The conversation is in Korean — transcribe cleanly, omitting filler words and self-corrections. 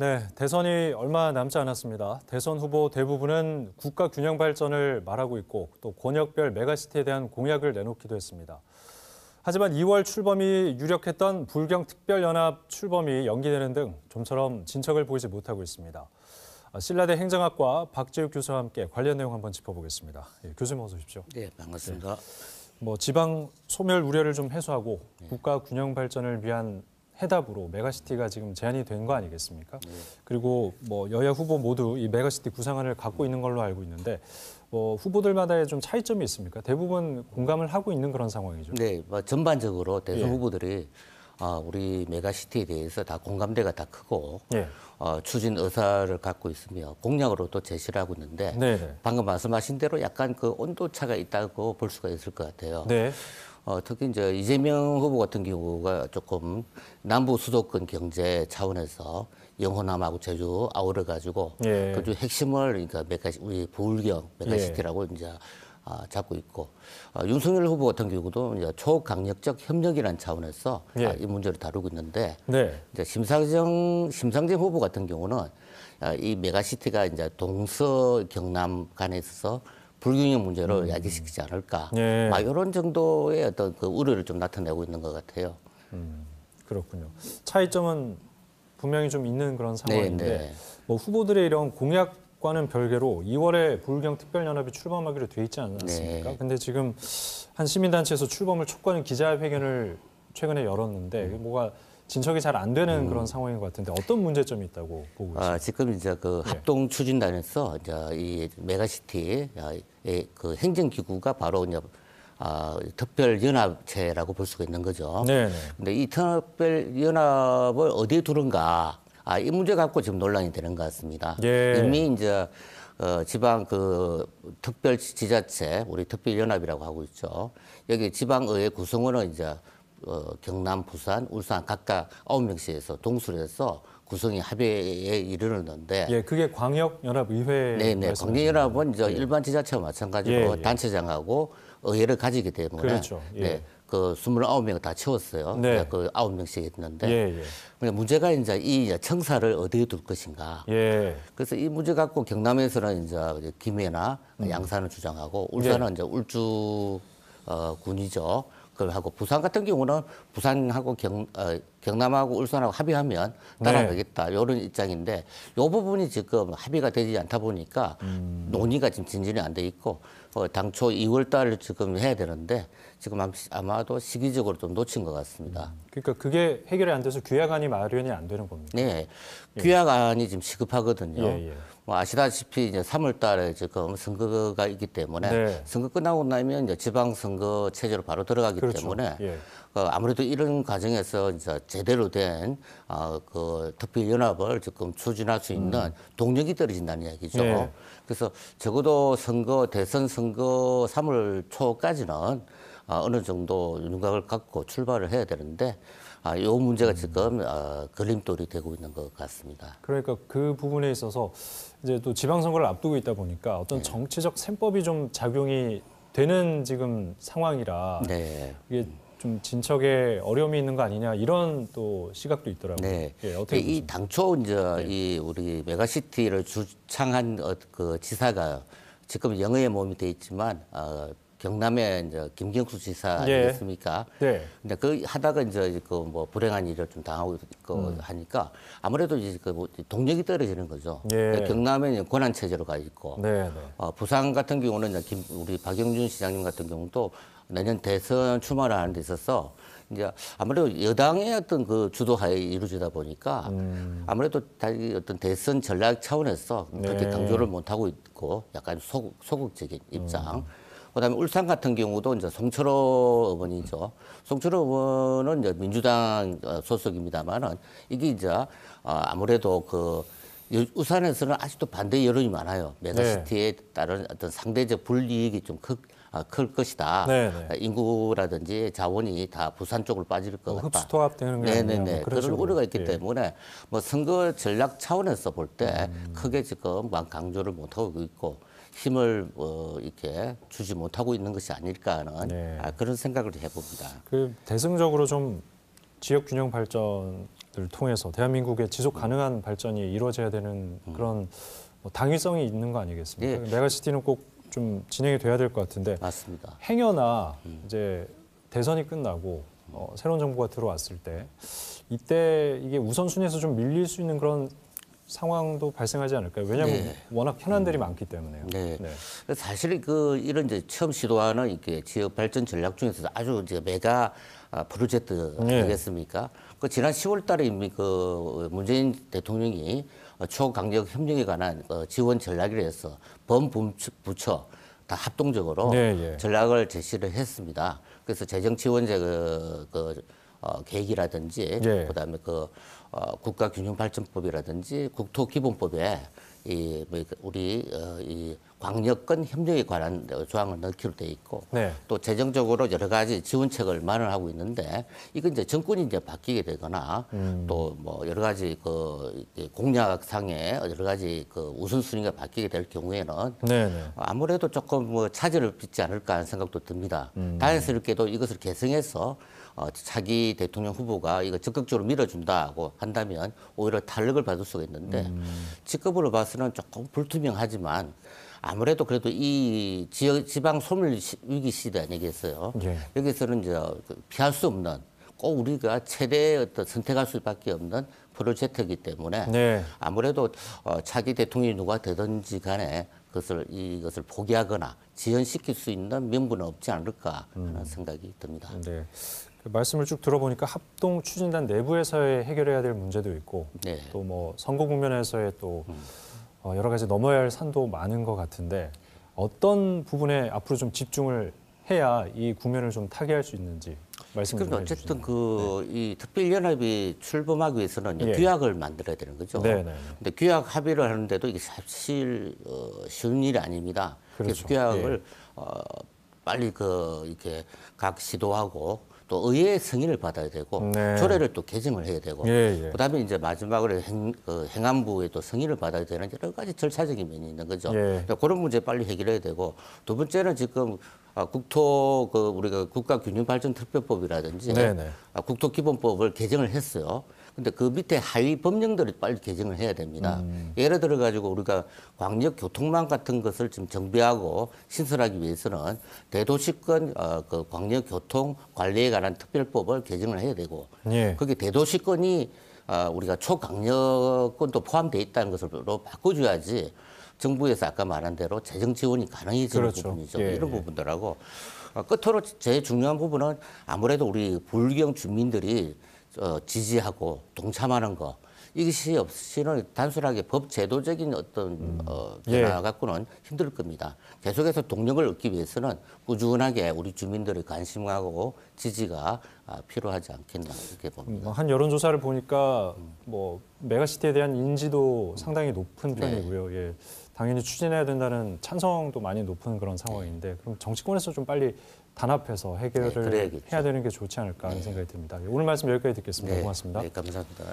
네, 대선이 얼마 남지 않았습니다. 대선 후보 대부분은 국가 균형 발전을 말하고 있고 또 권역별 메가시티에 대한 공약을 내놓기도 했습니다. 하지만 2월 출범이 유력했던 불경특별연합 출범이 연기되는 등 좀처럼 진척을 보이지 못하고 있습니다. 신라대 행정학과 박재욱 교수와 함께 관련 내용 한번 짚어보겠습니다. 예, 교수님 어서 오십시오. 네, 반갑습니다. 지방 소멸 우려를 좀 해소하고 국가 균형 발전을 위한 해답으로 메가시티가 지금 제안이 된 거 아니겠습니까? 그리고 여야 후보 모두 이 메가시티 구상안을 갖고 있는 걸로 알고 있는데 후보들마다의 좀 차이점이 있습니까? 대부분 공감을 하고 있는 그런 상황이죠. 네, 전반적으로 대선 후보들이 우리 메가시티에 대해서 다 공감대가 다 크고 추진 의사를 갖고 있으며 공약으로 또 제시를 하고 있는데 네네. 방금 말씀하신 대로 약간 그 온도차가 있다고 볼 수가 있을 것 같아요. 네. 특히 이제 이재명 후보 같은 경우가 조금 남부 수도권 경제 차원에서 영호남하고 제주 아우러 가지고 그중 핵심을 그러니까 우리 부울경 메가시티라고 이제 잡고 있고 윤석열 후보 같은 경우도 이제 초강력적 협력이라는 차원에서 이 문제를 다루고 있는데 이제 심상정 후보 같은 경우는 이 메가시티가 이제 동서 경남 간에 있어서 불균형 문제를 야기시키지 않을까. 막 이런 정도의 어떤 그 우려를 좀 나타내고 있는 것 같아요. 그렇군요. 차이점은 분명히 좀 있는 그런 상황인데 후보들의 이런 공약과는 별개로 2월에 불경특별연합이 출범하기로 돼 있지 않았습니까? 근데 지금 한 시민단체에서 출범을 촉구하는 기자회견을 최근에 열었는데 뭐가 진척이 잘 안 되는 그런 상황인 것 같은데 어떤 문제점이 있다고 보고 계십니까? 지금 이제 그 합동 추진단에서 이제 이 메가시티 그 행정기구가 바로 이제 특별연합체라고 볼 수가 있는 거죠. 근데 이 특별연합을 어디에 두는가? 이 문제 갖고 지금 논란이 되는 것 같습니다. 이미 이제 지방 그 특별지자체, 우리 특별연합이라고 하고 있죠. 여기 지방의회 구성원은 이제 경남, 부산, 울산 각각 9명씩에서 동sul해서 구성이 합의에 이르렀는데 그게 광역연합의회 네네. 광역연합은 이제 일반 지자체와 마찬가지로 단체장하고 의회를 가지기 때문에 그렇죠. 그 29명을 다 채웠어요. 그 9명씩 했는데 문제가 이제 이 청사를 어디에 둘 것인가. 그래서 이 문제 갖고 경남에서는 이제 김해나 양산을 주장하고 울산은 이제 울주 군이죠. 하고 부산 같은 경우는 부산하고 경남하고 울산하고 합의하면 따라가겠다 이런 입장인데 이 부분이 지금 합의가 되지 않다 보니까 논의가 지금 진전이 안 돼 있고 당초 2월달 지금 해야 되는데 지금 아마도 시기적으로 좀 놓친 것 같습니다. 그러니까 그게 해결이 안 돼서 규약안이 마련이 안 되는 겁니다. 네, 규약안이 지금 시급하거든요. 아시다시피 이제 3월달에 지금 선거가 있기 때문에 선거 끝나고 나면 이제 지방선거 체제로 바로 들어가기 때문에 아무래도 이런 과정에서 이제 제대로 된 그 특별연합을 지금 추진할 수 있는 동력이 떨어진다는 이야기죠. 그래서 적어도 대선 선거 3월 초까지는 어느 정도 윤곽을 갖고 출발을 해야 되는데 이 문제가 지금 걸림돌이 되고 있는 것 같습니다. 그러니까 그 부분에 있어서 이제 또 지방선거를 앞두고 있다 보니까 어떤 정치적 셈법이 좀 작용이 되는 지금 상황이라 이게 좀 진척에 어려움이 있는 거 아니냐 이런 또 시각도 있더라고요. 어떻게 이 당초 이제 이 우리 메가시티를 주창한 그 지사가 지금 영의의 몸이 돼 있지만 경남의 이제 김경수 지사 아니겠습니까? 근데 그 하다가 이제 그 불행한 일을 좀 당하고 있고 하니까 아무래도 이제 그 동력이 떨어지는 거죠. 경남에 권한 체제로 가 있고 부산 같은 경우는 이제 우리 박영준 시장님 같은 경우도 내년 대선 출마를 하는 데 있어서 이제 아무래도 여당의 어떤 그 주도하에 이루어지다 보니까 아무래도 어떤 대선 전략 차원에서 그렇게 강조를 못 하고 있고 약간 소극적인 입장. 그다음에 울산 같은 경우도 이제 송철호 의원이죠. 송철호 의원은 이제 민주당 소속입니다만은 이게 이제 아무래도 그 울산에서는 아직도 반대 여론이 많아요. 메가시티에 따른 어떤 상대적 불이익이 좀 클 것이다. 인구라든지 자원이 다 부산 쪽으로 빠질 것 같다. 흡수통합되는 게 아니냐. 그런 우려가 있기 때문에 선거 전략 차원에서 볼 때 크게 지금 강조를 못 하고 있고. 힘을 이렇게 주지 못하고 있는 것이 아닐까 하는 그런 생각을 해봅니다. 그 대승적으로 좀 지역 균형 발전 통해서 대한민국의 지속 가능한 발전이 이루어져야 되는 그런 뭐 당위성이 있는 거 아니겠습니까? 예. 메가시티는 꼭 좀 진행이 돼야 될 것 같은데 맞습니다. 행여나 이제 대선이 끝나고 새로운 정부가 들어왔을 때 이때 이게 우선순위에서 좀 밀릴 수 있는 그런 상황도 발생하지 않을까요? 왜냐하면 네. 워낙 현안들이 많기 때문에요. 네. 네. 사실 이런 이제 처음 시도하는 이렇게 지역 발전 전략 중에서 아주 이제 메가 프로젝트 네. 아니겠습니까? 그 지난 10월달에 이미 그 문재인 대통령이 초강력 협력에 관한 지원 전략이라 해서 범부처 다 합동적으로 네, 예. 전략을 제시를 했습니다. 그래서 재정 지원제 계획이라든지 예. 그다음에 국가균형발전법이라든지 국토기본법에 우리 이 광역권 협력에 관한 조항을 넣기로 돼 있고 네. 또 재정적으로 여러 가지 지원책을 마련하고 있는데 이건 이제 정권이 이제 바뀌게 되거나 또 뭐 여러 가지 공약상의 여러 가지 우선순위가 바뀌게 될 경우에는 네네. 아무래도 조금 뭐 차질을 빚지 않을까 하는 생각도 듭니다. 다행스럽게도 이것을 개성해서 차기 대통령 후보가 이거 적극적으로 밀어준다고 한다면 오히려 탄력을 받을 수가 있는데 직급으로 봐서는 조금 불투명하지만 아무래도 그래도 이 지방 소멸 위기 시대 아니겠어요? 예. 여기서는 이제 피할 수 없는 꼭 우리가 최대 선택할 수밖에 없는 프로젝트이기 때문에 네. 아무래도 차기 대통령이 누가 되든지 간에 이것을 포기하거나 지연시킬 수 있는 명분은 없지 않을까 하는 생각이 듭니다. 네. 그 말씀을 쭉 들어보니까 합동 추진단 내부에서의 해결해야 될 문제도 있고 네. 또 뭐 선거 국면에서의 또 여러 가지 넘어야 할 산도 많은 것 같은데 어떤 부분에 앞으로 좀 집중을 해야 이 국면을 좀 타개할 수 있는지 말씀 좀 그럼 해주시죠. 어쨌든 이 특별연합이 출범하기 위해서는 예. 규약을 만들어야 되는 거죠. 네, 네. 근데 규약 합의를 하는데도 이게 사실 쉬운 일이 아닙니다. 그렇죠. 그래서 규약을 빨리 이렇게 각 시도하고 또 의회의 승인을 받아야 되고 네. 조례를 또 개정을 해야 되고 예, 예. 그다음에 이제 마지막으로 행안부에 또 승인을 받아야 되는 여러 가지 절차적인 면이 있는 거죠. 예. 그러니까 그런 문제 빨리 해결해야 되고 두 번째는 지금 우리가 국가균형발전특별법이라든지 네네. 국토기본법을 개정을 했어요. 근데 그 밑에 하위 법령들을 빨리 개정을 해야 됩니다. 예를 들어 가지고 우리가 광역 교통망 같은 것을 좀 정비하고 신설하기 위해서는 대도시권 광역 교통 관리에 관한 특별법을 개정을 해야 되고 예. 거기 대도시권이 우리가 초강력권도 포함되어 있다는 것으로 바꿔줘야지 정부에서 아까 말한 대로 재정 지원이 가능해지는 그렇죠. 부분이죠. 예, 이런 예. 부분들하고 끝으로 제일 중요한 부분은 아무래도 우리 불경 주민들이 지지하고 동참하는 거 이것이 없이는 단순하게 법 제도적인 어떤 변화 예. 갖고는 힘들 겁니다. 계속해서 동력을 얻기 위해서는 꾸준하게 우리 주민들의 관심하고 지지가 필요하지 않겠나 이렇게 봅니다. 한 여론조사를 보니까 뭐 메가시티에 대한 인지도 상당히 높은 편이고요. 예. 당연히 추진해야 된다는 찬성도 많이 높은 그런 상황인데 그럼 정치권에서 좀 빨리 단합해서 해결을 그래야겠죠. 해야 되는 게 좋지 않을까 하는 생각이 듭니다. 오늘 말씀 여기까지 듣겠습니다. 고맙습니다. 네, 감사합니다.